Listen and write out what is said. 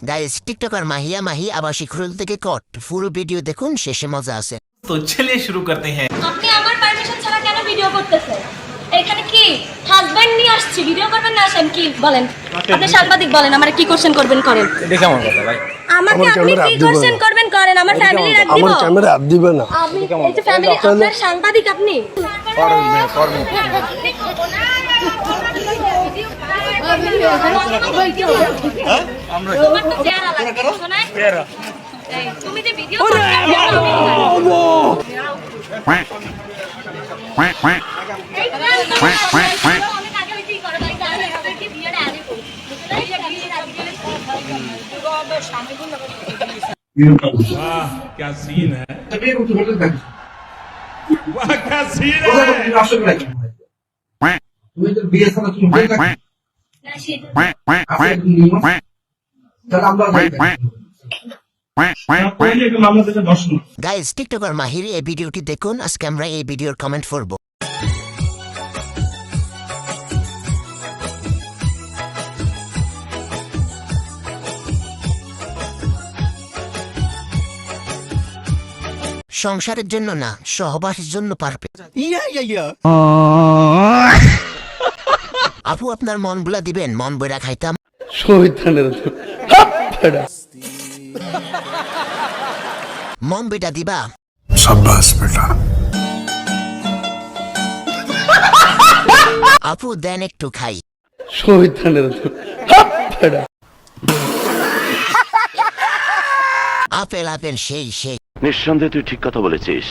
Guys TikToker Mahiya Mahi আবার শিখরুল থেকে কট, পুরো ভিডিও দেখুন, শেষে মজা আছে। তো চলিए শুরু করতে हैं। আপনি আমার পারমিশন ছাড়া কেন ভিডিও করতেছেন? এখানে কি হাজবেন্ড নিয়ে আসছি, ভিডিও করবেন না আসেন কি বলেন? আপনি সাংবাদিক বলেন, আমার কি কোশ্চেন করবেন করেন। এটা কেমন কথা ভাই? আমাকে আপনি কি কোশ্চেন করবেন করেন, আমার ফ্যামিলি রাখ দিব। আমার ক্যামেরা হাত দিবে না। আমি এই যে ফ্যামিলি, আপনার সাংবাদিক আপনি। আমরা তো চেহারা লাগে শোনায় চেহারা। এই তুমি যে ভিডিও করছো क्या सीन है वाह क्या सीन है গাইস টিকটকার মাহির এই ভিডিওটি দেখুন, আজকে আমরা এই ভিডিওর কমেন্ট করব। সংসারের জন্য না, সহবাসের জন্য পারবে। আপু আপনার মন বুলা দিবেন, মন বইরা খাইতাম। মন বেটা দিবা। সাব্বাস বেটা। আপু দেন একটু খাই। আপেল আপেল সেই সেই। নিঃসন্দেহে তুই ঠিক কথা বলেছিস।